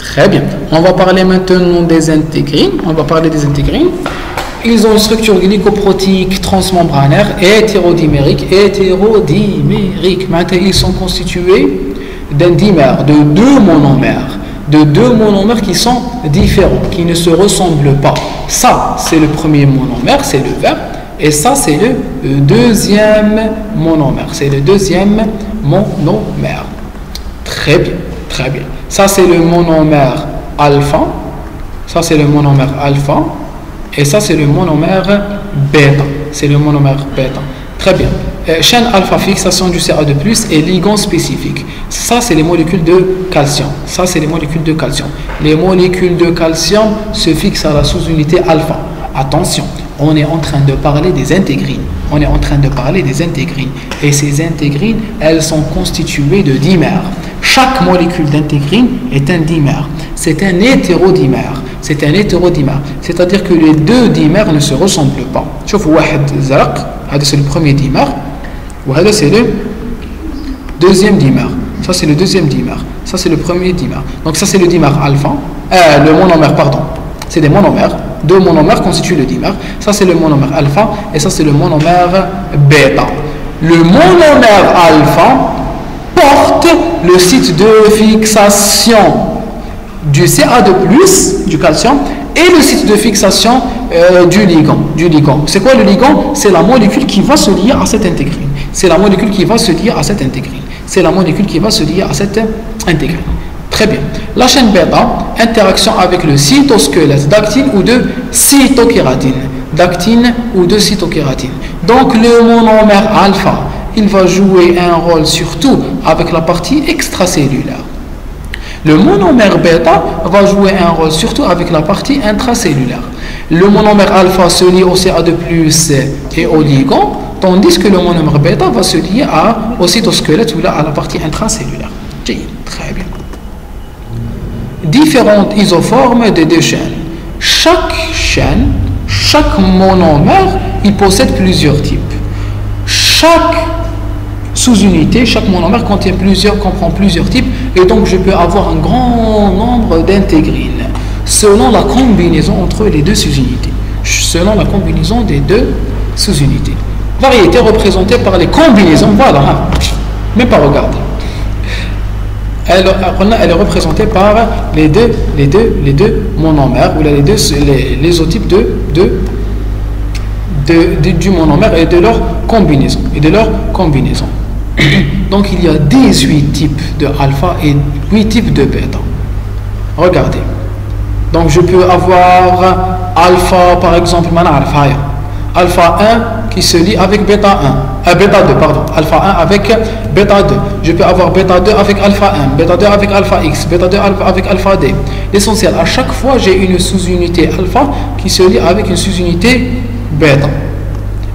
Très bien. On va parler maintenant des intégrines. Ils ont une structure glycoprotéique transmembranaire hétérodimérique. Maintenant, ils sont constitués d'un dimère, de deux monomères qui sont différents, qui ne se ressemblent pas. Ça, c'est le premier monomère, c'est le vert. Et ça, c'est le deuxième monomère. Très bien, très bien. Ça, c'est le monomère alpha. Et ça, c'est le monomère bêta. Très bien. Chaîne alpha, fixation du CA2+, et ligand spécifique. Ça, c'est les molécules de calcium. Les molécules de calcium se fixent à la sous-unité alpha. Attention, on est en train de parler des intégrines. Et ces intégrines, elles sont constituées de dimères. Chaque molécule d'intégrine est un dimère. C'est un hétérodimère. C'est-à-dire que les deux dimères ne se ressemblent pas. C'est le premier dimère. C'est le deuxième dimère. Ça, c'est le deuxième dimère. Ça, c'est le premier dimère. Donc, ça, c'est le dimère alpha. Le monomère, pardon. C'est des monomères. Deux monomères constituent le dimère. Ça, c'est le monomère alpha. Et ça, c'est le monomère bêta. Le monomère alpha porte le site de fixation du CA2+, du calcium, et le site de fixation du ligand. C'est quoi le ligand? C'est la molécule qui va se lier à cette intégrine. Très bien. La chaîne bêta, interaction avec le cytosquelette d'actine ou de cytokératine. Donc le monomère alpha, il va jouer un rôle surtout avec la partie extracellulaire. Le monomère bêta va jouer un rôle surtout avec la partie intracellulaire. Le monomère alpha se lie au CA2+ et au ligand, tandis que le monomère bêta va se lier au cytosquelette ou à la partie intracellulaire. Très bien. Différentes isoformes des deux chaînes. Chaque monomère, il possède plusieurs types. Chaque sous-unité, chaque monomère comprend plusieurs types, et donc je peux avoir un grand nombre d'intégrines selon la combinaison entre les deux sous-unités. Variété représentée par les combinaisons, voilà, même pas regarder. Elle est représentée par les deux monomères, ou les isotypes du monomère et de leur combinaison. Donc il y a 18 types de alpha et 8 types de bêta. Regardez. Donc je peux avoir alpha, par exemple, alpha 1 qui se lie avec bêta 2, alpha 1 avec bêta 2. Je peux avoir bêta 2 avec alpha 1, bêta 2 avec alpha X, bêta 2 avec alpha D. L'essentiel, à chaque fois, j'ai une sous-unité alpha qui se lie avec une sous-unité bêta.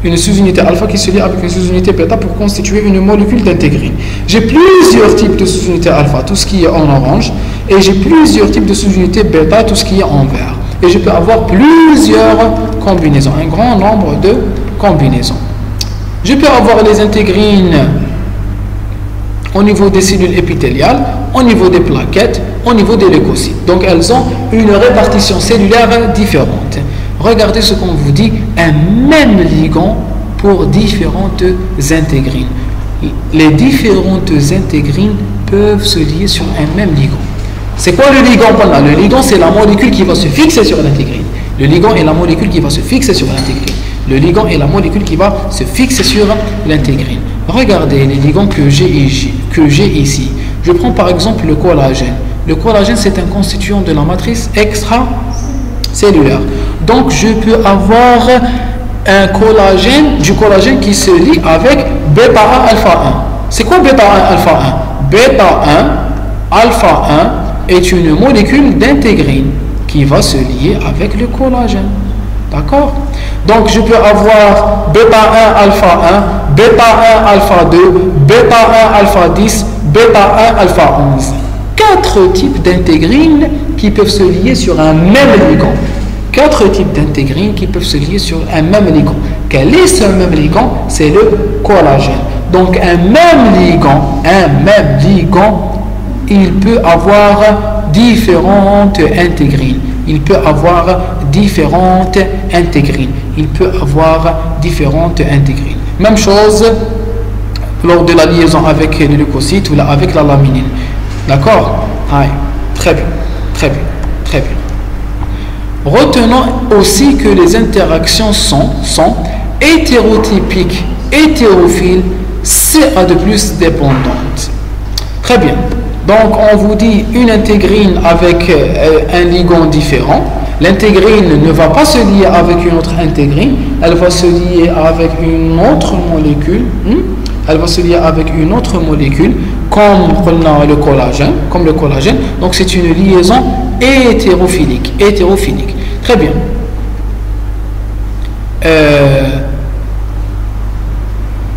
Une sous-unité alpha qui se lie avec une sous-unité bêta pour constituer une molécule d'intégrine. J'ai plusieurs types de sous-unités alpha, tout ce qui est en orange, et j'ai plusieurs types de sous-unités bêta, tout ce qui est en vert. Et je peux avoir plusieurs combinaisons, un grand nombre de combinaisons. Je peux avoir les intégrines au niveau des cellules épithéliales, au niveau des plaquettes, au niveau des leucocytes. Donc elles ont une répartition cellulaire différente. Regardez ce qu'on vous dit, un même ligand pour différentes intégrines. Les différentes intégrines peuvent se lier sur un même ligand. C'est quoi le ligand? Le ligand, c'est la molécule qui va se fixer sur l'intégrine. Le ligand est la molécule qui va se fixer sur l'intégrine. Regardez les ligands que j'ai ici. Je prends par exemple le collagène. Le collagène, c'est un constituant de la matrice extracellulaire. Donc je peux avoir du collagène qui se lie avec bêta 1 alpha 1. C'est quoi bêta 1 alpha 1? Bêta 1 alpha 1 est une molécule d'intégrine qui va se lier avec le collagène. D'accord? Donc je peux avoir bêta 1 alpha 1, bêta 1 alpha 2, bêta 1 alpha 10, bêta 1 alpha 11. 4 types d'intégrines qui peuvent se lier sur un même ligand. 4 types d'intégrines qui peuvent se lier sur un même ligand. Quel est ce même ligand? C'est le collagène. Donc un même ligand, il peut avoir différentes intégrines. Il peut avoir différentes intégrines. Il peut avoir différentes intégrines. Même chose lors de la liaison avec le leucocyte ou avec la laminine. D'accord? Très bien, très bien, très bien. Retenons aussi que les interactions sont hétérotypiques, hétérophiles, CA2+ dépendantes. Très bien. Donc, on vous dit une intégrine avec un ligand différent. L'intégrine ne va pas se lier avec une autre intégrine, elle va se lier avec une autre molécule. Elle va se lier avec une autre molécule, comme le collagène. Donc, c'est une liaison hétérophilique. Très bien.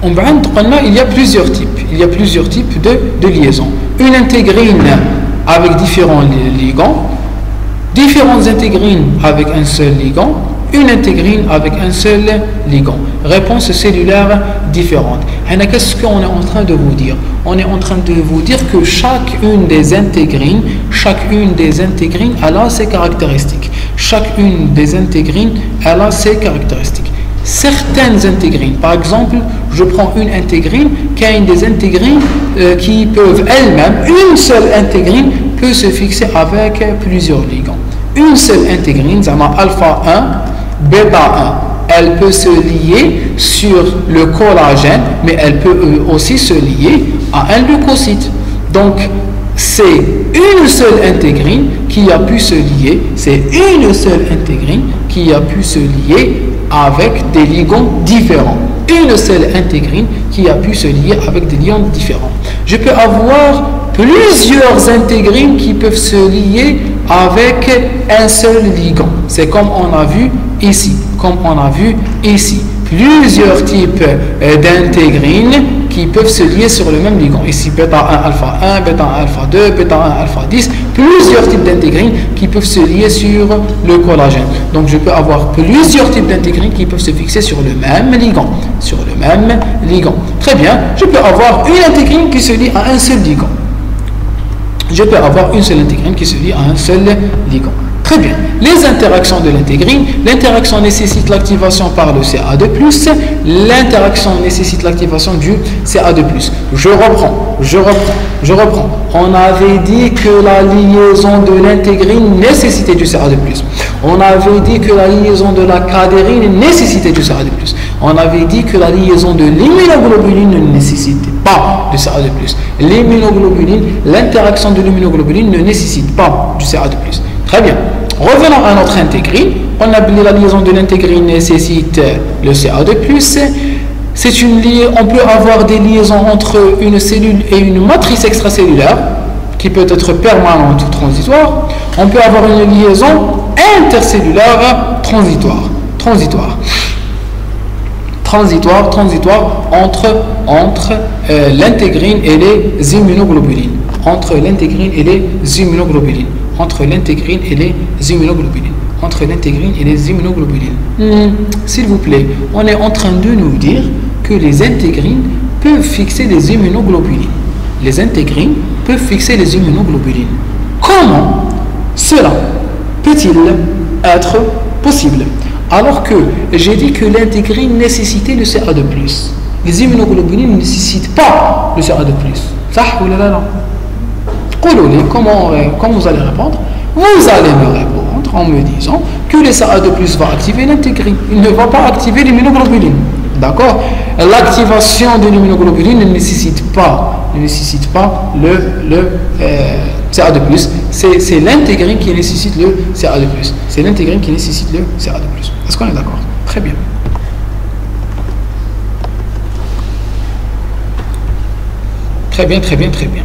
Il y a plusieurs types de liaisons. Une intégrine avec différents ligands, différentes intégrines avec un seul ligand, une intégrine avec un seul ligand. Réponse cellulaire différente. Qu'est-ce qu'on est en train de vous dire? On est en train de vous dire que chacune des intégrines elle a ses caractéristiques. Chacune des intégrines elle a ses caractéristiques. Certaines intégrines, par exemple, je prends une intégrine qui a des intégrines qui peuvent elles-mêmes, une seule intégrine peut se fixer avec plusieurs ligands. Une seule intégrine, alpha 1, bêta 1, elle peut se lier sur le collagène, mais elle peut aussi se lier à un leucocyte. Donc, c'est une seule intégrine qui a pu se lier, avec des ligands différents. Une seule intégrine qui a pu se lier avec des ligands différents. Je peux avoir plusieurs intégrines qui peuvent se lier avec un seul ligand. C'est comme on a vu ici. Plusieurs types d'intégrines qui peuvent se lier sur le même ligand. Ici, bêta 1, alpha 1, bêta 1, alpha 2, bêta 1, alpha 10. Plusieurs types d'intégrines qui peuvent se lier sur le collagène. Donc, je peux avoir plusieurs types d'intégrines qui peuvent se fixer sur le même ligand. Très bien. Je peux avoir une intégrine qui se lie à un seul ligand. Très bien. Les interactions de l'intégrine. L'interaction nécessite l'activation par le CA2+. L'interaction nécessite l'activation du CA2+. Je reprends. On avait dit que la liaison de l'intégrine nécessitait du CA2+. On avait dit que la liaison de la cadérine nécessitait du CA2+. On avait dit que la liaison de l'immunoglobuline ne nécessitait pas du CA2+. L'interaction de l'immunoglobuline ne nécessite pas du CA2+. Très bien. Revenons à notre intégrine. On a dit la liaison de l'intégrine nécessite le CA2+. On peut avoir des liaisons entre une cellule et une matrice extracellulaire qui peut être permanente ou transitoire. On peut avoir une liaison intercellulaire transitoire entre l'intégrine et les immunoglobulines. S'il vous plaît, on est en train de nous dire que les intégrines peuvent fixer les immunoglobulines. Comment cela peut-il être possible? Alors que j'ai dit que l'intégrine nécessitait le CA2+. Les immunoglobulines ne nécessitent pas le CA2+. Ça ou là? Comment vous allez répondre? Vous allez me répondre en me disant que le CA2+ va activer l'intégrine. Il ne va pas activer l'immunoglobuline. D'accord? L'activation de l'immunoglobuline ne nécessite pas le CA2+. C'est l'intégrine qui nécessite le CA2+. Est-ce qu'on est d'accord? Très bien. Très bien.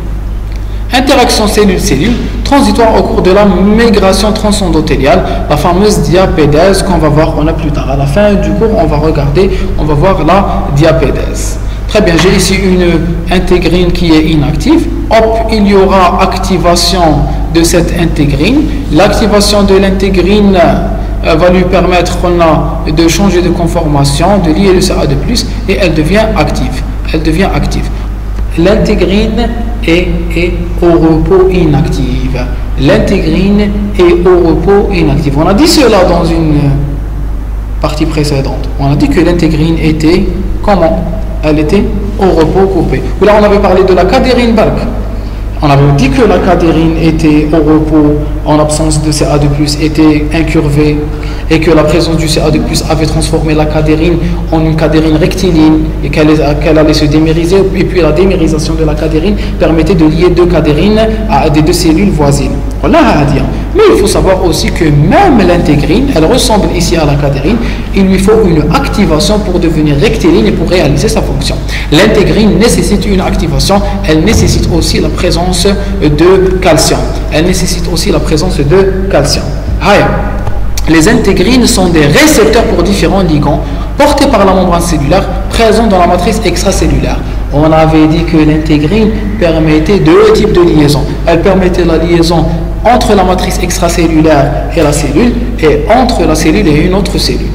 Interaction cellule-cellule transitoire au cours de la migration transendothéliale, la fameuse diapédèse qu'on va voir plus tard. À la fin du cours, on va voir la diapédèse. Très bien, j'ai ici une intégrine qui est inactive. Hop, il y aura activation de cette intégrine. L'activation de l'intégrine va lui permettre de changer de conformation, de lier le CA2+, et elle devient active. L'intégrine est au repos inactive. l'intégrine est au repos et inactive. On a dit cela dans une partie précédente. On a dit que l'intégrine était comment? Elle était au repos coupé. Ou là on avait parlé de la cadérine bark. On avait dit que la cadérine était au repos en absence de CA2+, était incurvée et que la présence du CA2+ avait transformé la cadérine en une cadérine rectiligne et qu'elle allait se démériser, et puis la démérisation de la cadérine permettait de lier deux cadérines à des deux cellules voisines. Voilà à dire. Mais il faut savoir aussi que même l'intégrine, elle ressemble ici à la cadérine, il lui faut une activation pour devenir rectiligne et pour réaliser sa fonction. L'intégrine nécessite une activation, elle nécessite aussi la présence de calcium. Elle nécessite aussi la présence de calcium. Les intégrines sont des récepteurs pour différents ligands portés par la membrane cellulaire présents dans la matrice extracellulaire. On avait dit que l'intégrine permettait deux types de liaisons. Elle permettait la liaison entre la matrice extracellulaire et la cellule, et entre la cellule et une autre cellule.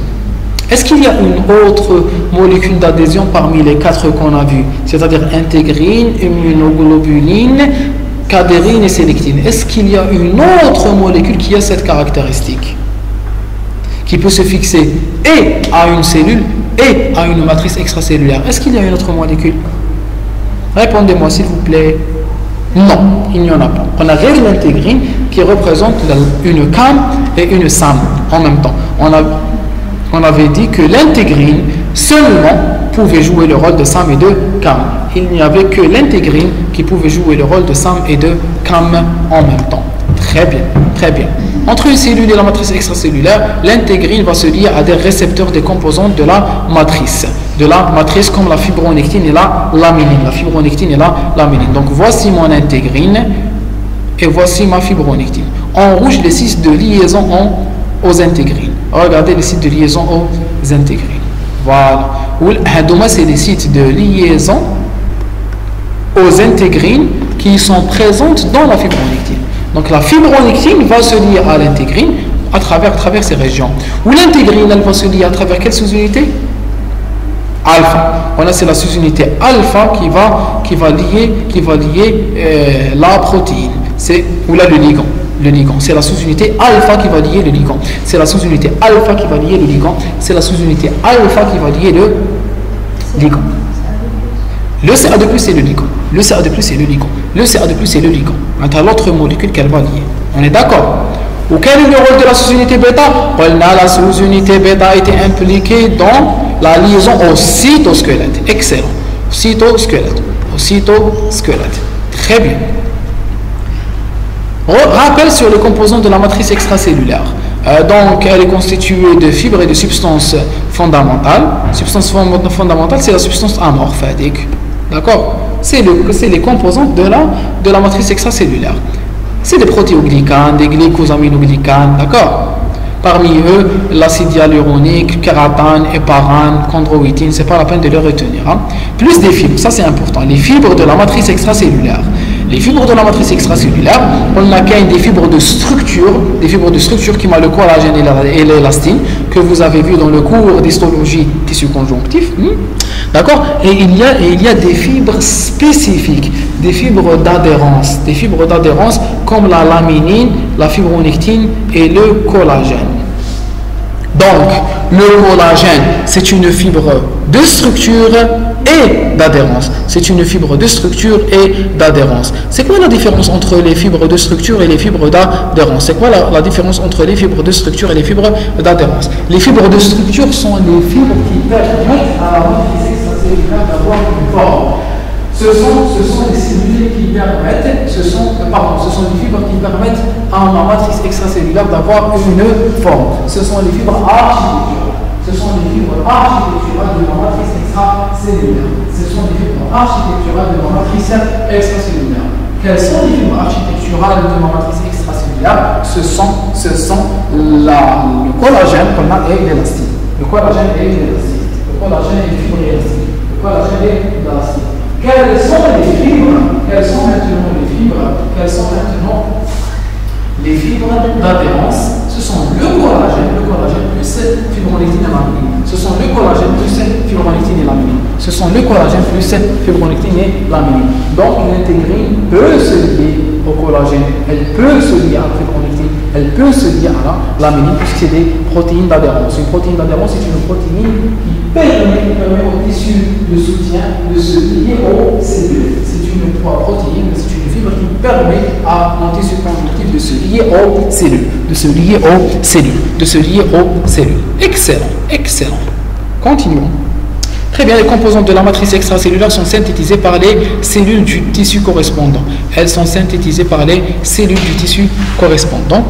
Est-ce qu'il y a une autre molécule d'adhésion parmi les quatre qu'on a vues, c'est-à-dire intégrine, immunoglobuline, cadérine et sélectine? Est-ce qu'il y a une autre molécule qui a cette caractéristique, qui peut se fixer et à une cellule et à une matrice extracellulaire? Est-ce qu'il y a une autre molécule? Répondez-moi s'il vous plaît. Non, il n'y en a pas. On a l'intégrine qui représente une CAM et une SAM en même temps. On avait dit que l'intégrine seulement pouvait jouer le rôle de SAM et de CAM. Il n'y avait que l'intégrine qui pouvait jouer le rôle de SAM et de CAM en même temps. Très bien, très bien. Entre une cellule et la matrice extracellulaire, l'intégrine va se lier à des récepteurs des composantes de la matrice. Comme la fibronectine et la laminine. La fibronectine et la laminine. Donc voici mon intégrine et voici ma fibronectine. En rouge, les sites de liaison aux intégrines. Regardez les sites de liaison aux intégrines. Voilà. C'est les sites de liaison aux intégrines qui sont présentes dans la fibronectine. Donc la fibronectine va se lier à l'intégrine à travers ces régions. Ou l'intégrine, elle va se lier à travers quelle sous-unité? Alpha. Voilà, c'est la sous-unité alpha qui va lier la protéine. Ou là le ligand. Le ligand. C'est la sous-unité alpha qui va lier le ligand. C'est la sous-unité alpha qui va lier le ligand. C'est la sous-unité alpha qui va lier le ligand. Le CA2+, c'est le ligand. Le CA2+, c'est le ligand. Le CA2+, c'est le ligand. Maintenant, l'autre molécule qu'elle va lier. On est d'accord? Ou quel est le rôle de la sous-unité bêta? La sous-unité bêta a été impliquée dans la liaison au cytosquelette. Excellent. Cytosquelette. Au cytosquelette. Très bien. Rappel sur les composants de la matrice extracellulaire. Donc, elle est constituée de fibres et de substances fondamentales. Substance fondamentale, c'est la substance amorphe. D'accord? C'est les composantes de la matrice extracellulaire. C'est des protéoglycanes, des glycosaminoglycanes, d'accord? Parmi eux, l'acide hyaluronique, kératine, héparine, chondroïtine, c'est pas la peine de les retenir. Plus des fibres, ça c'est important. Les fibres de la matrice extracellulaire. Les fibres de la matrice extracellulaire, on a des fibres de structure qui ont le collagène et l'élastine, que vous avez vu dans le cours d'histologie tissu conjonctif. D'accord? Et il y a des fibres spécifiques, des fibres d'adhérence comme la laminine, la fibronectine et le collagène. Donc, le collagène, c'est une fibre de structure et d'adhérence. C'est une fibre de structure et d'adhérence. C'est quoi la différence entre les fibres de structure et les fibres d'adhérence? C'est quoi la différence entre les fibres de structure et les fibres d'adhérence? Les fibres de structure sont les fibres qui permettent à la matrice extracellulaire d'avoir une forme. Ce sont les cellules qui permettent, ce sont les fibres qui permettent à la matrice extracellulaire d'avoir une forme. Ce sont les fibres architecturales. Ce sont les fibres architecturales de la matrice extracellulaire. Ce sont les fibres architecturales de la matrice extracellulaire. Quelles sont les fibres architecturales de la matrice extracellulaire? Ce sont le collagène qu'on a et l'élastine. Le collagène et l'élastine. Le collagène et les fibres élastiques. Le collagène et l'élastine. Quelles sont les fibres? Quelles sont maintenant les fibres d'adhérence? Ce Ce sont le collagène plus fibronectine et laminine. Ce sont le collagène plus fibronectine et laminine. Ce sont le collagène plus fibronectine et laminine. Donc l'intégrine peut se lier au collagène, elle peut se lier à la fibronectine, elle peut se lier à la laminine puisque c'est des protéines d'adhérence. Une protéine d'adhérence est une protéine qui permet au tissu de soutien de se lier aux cellules. C'est une protéine, c'est une fibre qui permet à mon tissu conjonctif de se lier aux cellules, de se lier aux cellules, de se lier aux cellules. Excellent, excellent. Continuons. Très bien, les composantes de la matrice extracellulaire sont synthétisées par les cellules du tissu correspondant. Elles sont synthétisées par les cellules du tissu correspondant.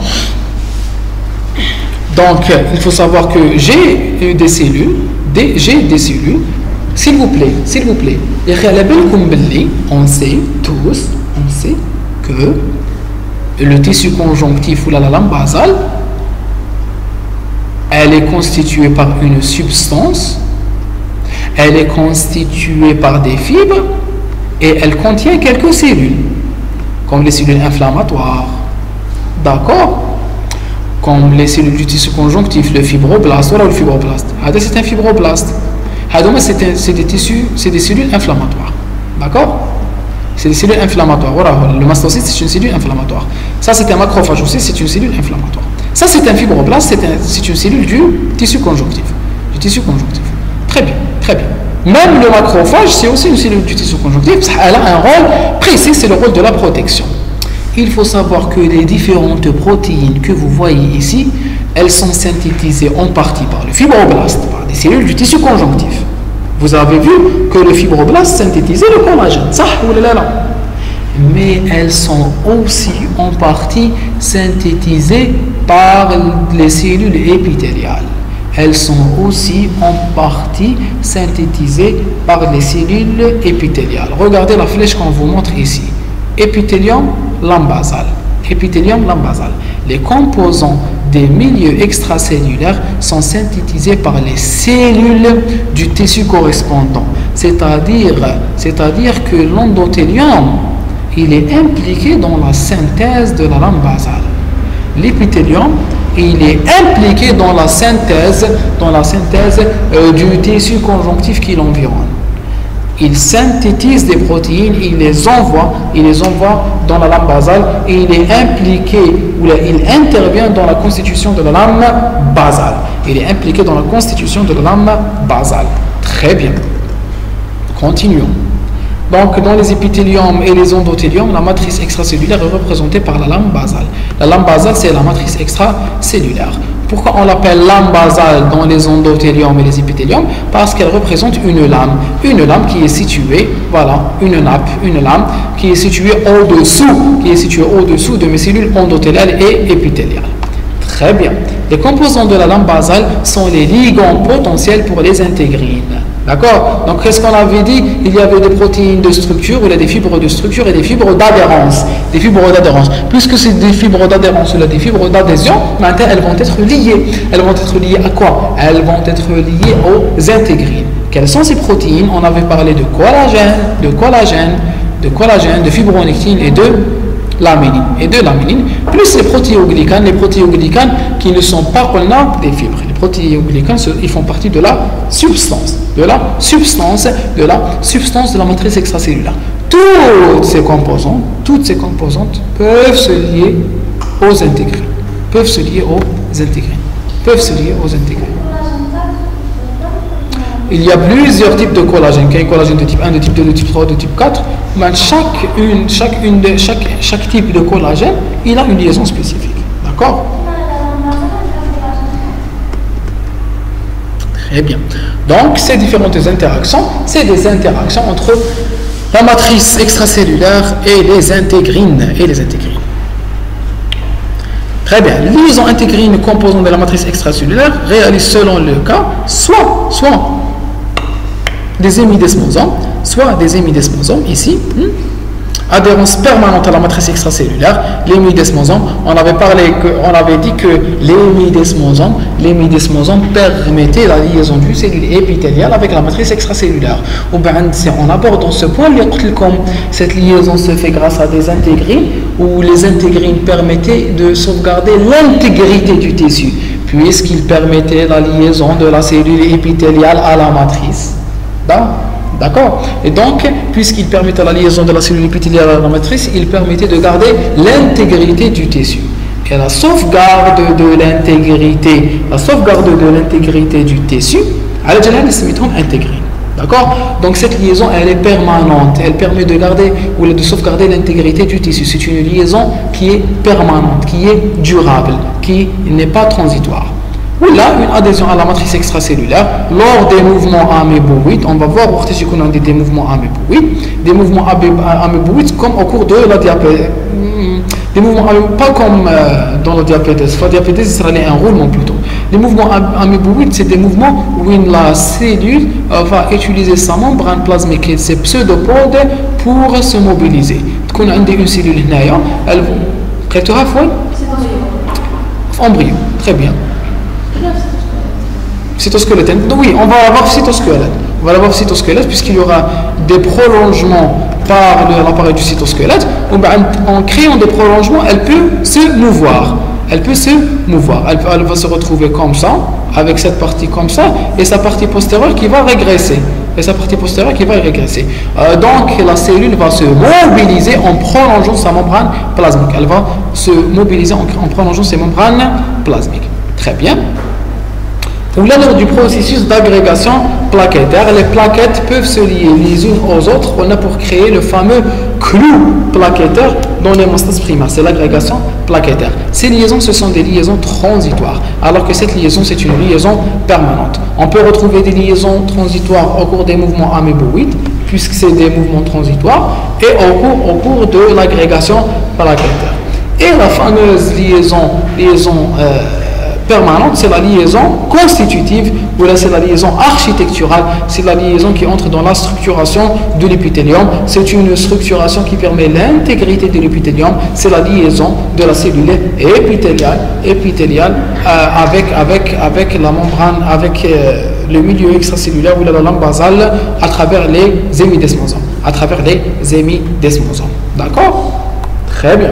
Donc, il faut savoir que j'ai des cellules, s'il vous plaît, on sait tous, que le tissu conjonctif ou la lame basale, elle est constituée par une substance, elle est constituée par des fibres et elle contient quelques cellules, comme les cellules inflammatoires, d'accord, comme les cellules du tissu conjonctif, le fibroblaste, voilà le fibroblaste. C'est un fibroblaste. C'est des cellules inflammatoires. D'accord? C'est des cellules inflammatoires. Voilà, le mastocyte, c'est une cellule inflammatoire. Ça, c'est un macrophage aussi, c'est une cellule inflammatoire. Ça, c'est un fibroblaste, c'est une cellule du tissu conjonctif. Très bien, très bien. Même le macrophage, c'est aussi une cellule du tissu conjonctif. Elle a un rôle précis, c'est le rôle de la protection. Il faut savoir que les différentes protéines que vous voyez ici, elles sont synthétisées en partie par le fibroblaste, par des cellules du tissu conjonctif. Vous avez vu que le fibroblaste synthétisait le collagène, ça ou là. Mais elles sont aussi en partie synthétisées par les cellules épithéliales. Elles sont aussi en partie synthétisées par les cellules épithéliales. Regardez la flèche qu'on vous montre ici. Épithélium, lame basale. Épithélium, lame basale. Les composants des milieux extracellulaires sont synthétisés par les cellules du tissu correspondant. C'est-à-dire que l'endothélium, il est impliqué dans la synthèse de la lame basale. L'épithélium, il est impliqué dans la synthèse du tissu conjonctif qui l'environne. Il synthétise des protéines, il les envoie dans la lame basale et il est impliqué, ou il intervient dans la constitution de la lame basale. Très bien. Continuons. Donc, dans les épithéliums et les endothéliums, la matrice extracellulaire est représentée par la lame basale. La lame basale, c'est la matrice extracellulaire. Pourquoi on l'appelle lame basale dans les endothéliums et les épithéliums? Parce qu'elle représente une lame qui est située, voilà, une lame qui est située au-dessous de mes cellules endothéliales et épithéliales. Très bien. Les composants de la lame basale sont les ligands potentiels pour les intégrines. D'accord? Donc, qu'est-ce qu'on avait dit? Il y avait des protéines de structure, il y a des fibres de structure et des fibres d'adhérence. Puisque c'est des fibres d'adhérence ou des fibres d'adhésion, maintenant elles vont être liées. Elles vont être liées à quoi? Elles vont être liées aux intégrines. Quelles sont ces protéines? On avait parlé de collagène, de fibronectine et de laminine, plus les protéoglycanes qui ne sont pas des fibres. Les protéoglycanes, ils font partie de la substance de la matrice extracellulaire. Toutes ces composantes peuvent se lier aux intégrines. Il y a plusieurs types de collagène. Il y a un collagène de type 1, de type 2, de type 3, de type 4. Mais chaque type de collagène, il a une liaison spécifique. D'accord? Très bien. Donc, ces différentes interactions, c'est des interactions entre la matrice extracellulaire et les intégrines. Très bien. Liaison intégrine composant de la matrice extracellulaire réalise selon le cas soit des hémidesmosomes, ici, Adhérence permanente à la matrice extracellulaire, l'hémidesmosome. On avait dit que l'hémidesmosome permettait la liaison du cellule épithéliale avec la matrice extracellulaire. On aborde dans ce point, cette liaison se fait grâce à des intégrines, où les intégrines permettaient de sauvegarder l'intégrité du tissu, puisqu'ils permettaient la liaison de la cellule épithéliale à la matrice. D'accord? Et donc, puisqu'il permettait la liaison de la cellule épithéliale à la matrice, il permettait de garder l'intégrité du tissu. Et la sauvegarde de l'intégrité du tissu, elle est intégrée. D'accord? Donc cette liaison, elle est permanente. Elle permet de garder ou de sauvegarder l'intégrité du tissu. C'est une liaison qui est permanente, qui est durable, qui n'est pas transitoire. Ou là, une adhésion à la matrice extracellulaire lors des mouvements améboïdes. On va voir qu'on a des mouvements améboïdes. Des mouvements améboïdes comme au cours de la diapédèse. Des mouvements pas comme dans la diapédèse. La diapédèse, ce sera un roulement plutôt. Les mouvements améboïdes, c'est des mouvements où la cellule va utiliser sa membrane plasmique et ses pseudopodes pour se mobiliser. On a une cellule ici, elle va... Embryon, très bien. Cytosquelette. Oui, on va avoir cytosquelette. On va avoir cytosquelette puisqu'il y aura des prolongements par l'appareil du cytosquelette. En créant des prolongements, elle peut se mouvoir. Elle va se retrouver comme ça, avec cette partie comme ça, et sa partie postérieure qui va régresser. Donc la cellule va se mobiliser en prolongeant sa membrane plasmique. Elle va se mobiliser en prolongeant ses membranes plasmiques. Très bien. Ou là, lors du processus d'agrégation plaquettaire, les plaquettes peuvent se lier les unes aux autres pour créer le fameux clou plaquettaire dans l'hémostase primaire. C'est l'agrégation plaquettaire. Ces liaisons, ce sont des liaisons transitoires, alors que cette liaison, c'est une liaison permanente. On peut retrouver des liaisons transitoires au cours des mouvements améboïdes, puisque c'est des mouvements transitoires, et au cours de l'agrégation plaquettaire. Et la fameuse liaison permanente, c'est la liaison constitutive, ou là c'est la liaison architecturale, c'est la liaison qui entre dans la structuration de l'épithélium. C'est une structuration qui permet l'intégrité de l'épithélium, c'est la liaison de la cellule épithéliale avec la membrane, avec le milieu extracellulaire ou la lampe basale à travers les hémidesmosomes. D'accord? Très bien.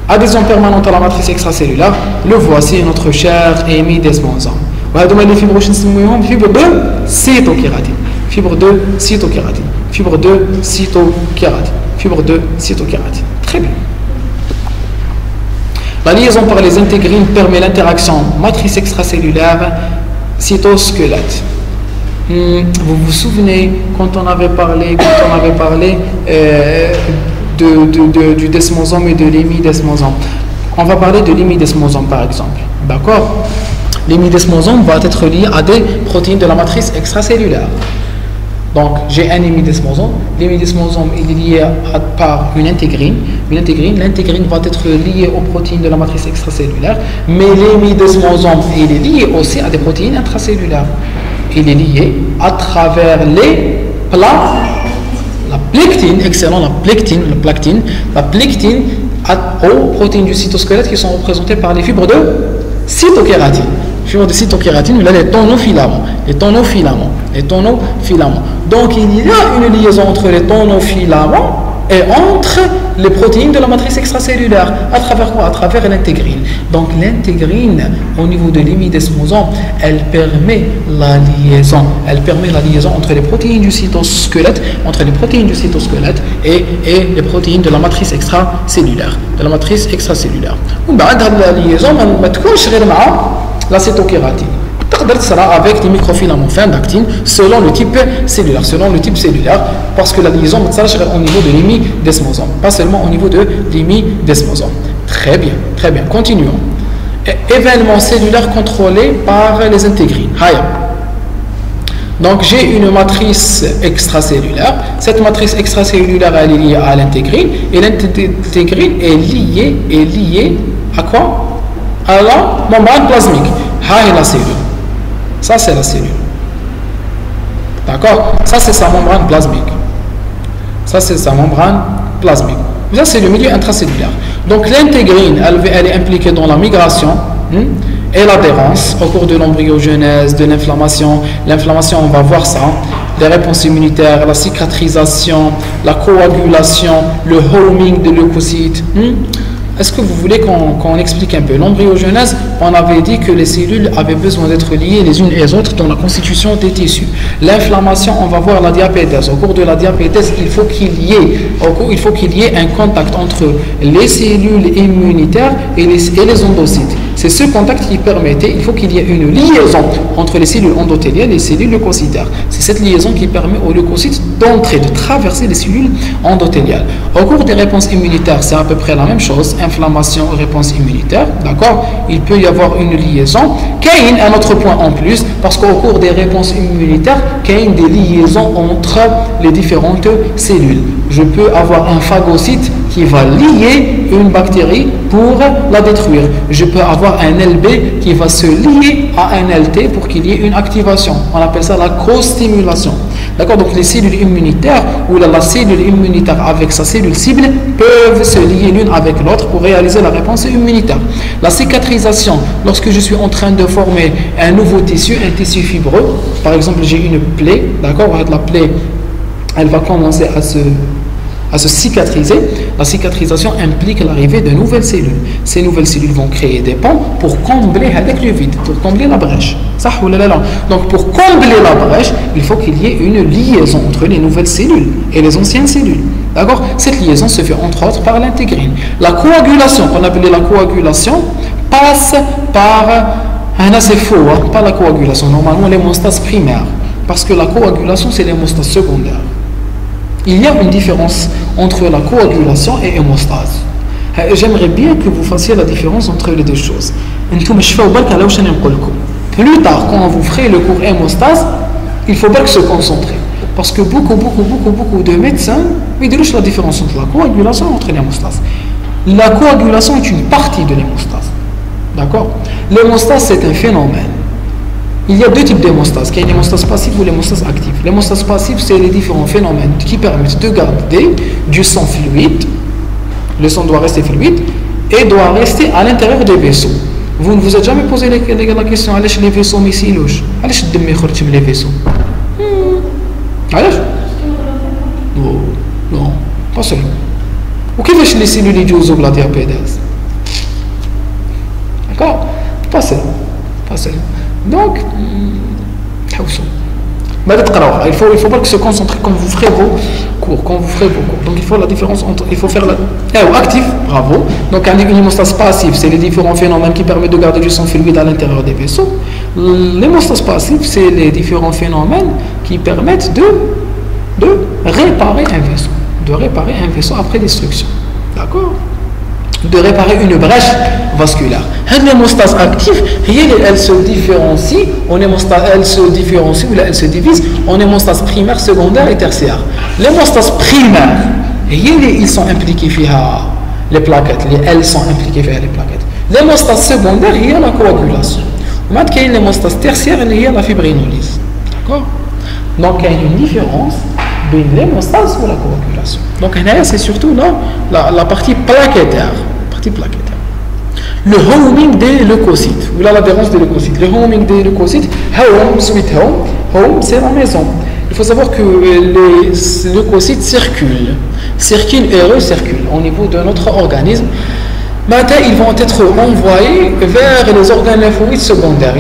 Adhésion permanente à la matrice extracellulaire, le voici notre cher hémidesmosome. وهذوما les fibres واش نسميوهم fibre de cytokératine. Très bien. La liaison par les intégrines permet l'interaction matrice extracellulaire cytosquelette. Vous vous souvenez quand on avait parlé du desmosome et de l'hémidesmosome. On va parler de l'hémidesmosome par exemple. D'accord? L'hémidesmosome va être lié à des protéines de la matrice extracellulaire. Donc, j'ai un hémidesmosome. L'hémidesmosome est lié par une intégrine. L'intégrine va être liée aux protéines de la matrice extracellulaire. Mais l'hémidesmosome, il est lié aussi à des protéines intracellulaires. Il est lié à travers la plectine, excellent, la plectine aux protéines du cytosquelette qui sont représentées par les fibres de cytokératine. Il a les tonofilaments. Donc il y a une liaison entre les tonofilaments et entre les protéines de la matrice extracellulaire. À travers quoi? À travers l'intégrine. Donc l'intégrine, au niveau de l'hémidesmosome, elle permet la liaison entre les protéines du cytosquelette, et les protéines de la matrice extracellulaire. La liaison, la cytokératine. Avec des microfilaments fins d'actine selon le type cellulaire, parce que la liaison sera au niveau de l'hémidesmosome, pas seulement au niveau de l'hémidesmosome. Très bien, continuons. Événement cellulaire contrôlé par les intégrines. Donc j'ai une matrice extracellulaire. Cette matrice extracellulaire elle est liée à l'intégrine, et l'intégrine est liée à quoi? À la membrane plasmique. La cellule. Ça, c'est la cellule. D'accord? Ça, c'est sa membrane plasmique. Ça, c'est sa membrane plasmique. Ça, c'est le milieu intracellulaire. Donc, l'intégrine, elle est impliquée dans la migration et l'adhérence au cours de l'embryogenèse, de l'inflammation. L'inflammation, on va voir ça. Les réponses immunitaires, la cicatrisation, la coagulation, le homing des leucocytes. Est-ce que vous voulez qu'on explique un peu? L'embryogenèse, on avait dit que les cellules avaient besoin d'être liées les unes et les autres dans la constitution des tissus. L'inflammation, on va voir la diapétèse. Au cours de la diapétèse, il faut qu'il y ait un contact entre les cellules immunitaires et les endocytes. C'est ce contact qui permettait, il faut qu'il y ait une liaison entre les cellules endothéliales et les cellules leucocytaires. C'est cette liaison qui permet aux leucocytes d'entrer, de traverser les cellules endothéliales. Au cours des réponses immunitaires, c'est à peu près la même chose. Inflammation, réponse immunitaire, d'accord? Il peut y avoir une liaison. Qu'il y a un autre point en plus, parce qu'au cours des réponses immunitaires, qu'il y a des liaisons entre les différentes cellules. Je peux avoir un phagocyte qui va lier une bactérie pour la détruire. Je peux avoir un LB qui va se lier à un LT pour qu'il y ait une activation. On appelle ça la co-stimulation. D'accord? Donc les cellules immunitaires ou la cellule immunitaire avec sa cellule cible peuvent se lier l'une avec l'autre pour réaliser la réponse immunitaire. La cicatrisation, lorsque je suis en train de former un nouveau tissu, un tissu fibreux, par exemple j'ai une plaie, d'accord? La plaie, elle va commencer à se cicatriser. La cicatrisation implique l'arrivée de nouvelles cellules. Ces nouvelles cellules vont créer des ponts pour combler avec le vide, pour combler la brèche. Ça ou là. Donc pour combler la brèche, il faut qu'il y ait une liaison entre les nouvelles cellules et les anciennes cellules. D'accord? Cette liaison se fait entre autres par l'intégrine. La coagulation, qu'on appelait la coagulation, passe par un assez faux, pas la coagulation, normalement l'hémostase primaire. Parce que la coagulation, c'est l'hémostase secondaire. Il y a une différence entre la coagulation et hémostase. J'aimerais bien que vous fassiez la différence entre les deux choses. Plus tard, quand vous ferez le cours hémostase, il faut bien se concentrer. Parce que beaucoup de médecins ils disent la différence entre la coagulation et entre l'hémostase. La coagulation est une partie de l'hémostase. D'accord? L'hémostase, c'est un phénomène. Il y a deux types d'hémostase, il y a l'hémostase passive ou l'hémostase active. L'hémostase passive, c'est les différents phénomènes qui permettent de garder du sang fluide. Le sang doit rester fluide et doit rester à l'intérieur des vaisseaux. Vous ne vous êtes jamais posé la question, allez les vaisseaux missilouches, allez les vaisseaux. Allez? Non, pas seulement. Ou qui veut les cellules du la diapédase? D'accord? Pas seulement. Donc, il faut pas se concentrer quand vous ferez vos cours. Donc il faut la différence entre, il faut faire la actif, bravo. Donc une hémostase passive, c'est les différents phénomènes qui permettent de garder du sang fluide à l'intérieur des vaisseaux. L'hémostase passive, c'est les différents phénomènes qui permettent de réparer un vaisseau après destruction. D'accord? De réparer une brèche vasculaire. L'hémostase active, elle se différencie elle se divise en hémostase primaire, secondaire et tertiaire. L'hémostase primaire, ils sont impliqués les plaquettes, elles sont impliquées les plaquettes. L'hémostase secondaire, il y a la coagulation. Il y a l'hémostase tertiaire, il y a la fibrinolyse. D'accord? Donc il y a une différence entre l'hémostase ou la coagulation. Donc c'est surtout la partie plaquettaire. Le homing des leucocytes, ou l'adhérence des leucocytes. Le homing des leucocytes, home, c'est la maison. Il faut savoir que les leucocytes circulent et recirculent au niveau de notre organisme. Maintenant, ils vont être envoyés vers les organes lymphoïdes secondaires.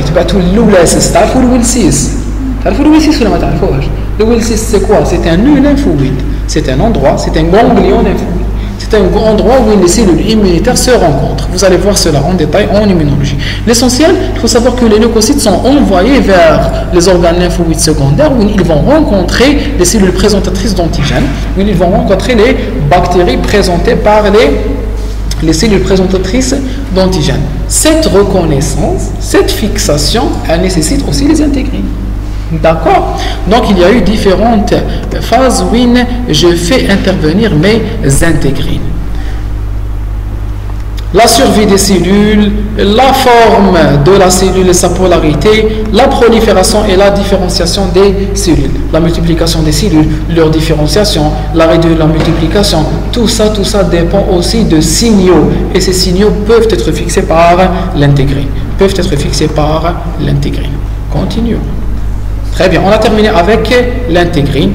Le Wilsis, c'est quoi? C'est un nœud lymphoïde. C'est un endroit, c'est un ganglion lymphoïde. C'est un endroit où les cellules immunitaires se rencontrent. Vous allez voir cela en détail en immunologie. L'essentiel, il faut savoir que les leucocytes sont envoyés vers les organes lymphoïdes secondaires où ils vont rencontrer les cellules présentatrices d'antigènes, où ils vont rencontrer les bactéries présentées par les cellules présentatrices d'antigènes. Cette reconnaissance, cette fixation, elle nécessite aussi les intégrines. D'accord? Donc il y a eu différentes phases où je fais intervenir mes intégrines. la survie des cellules, la forme de la cellule et sa polarité, la prolifération et la différenciation des cellules, la multiplication des cellules, leur différenciation, l'arrêt de la multiplication, tout ça dépend aussi de signaux. Et ces signaux peuvent être fixés par l'intégrine. Continuons. Très bien, on a terminé avec l'intégrine.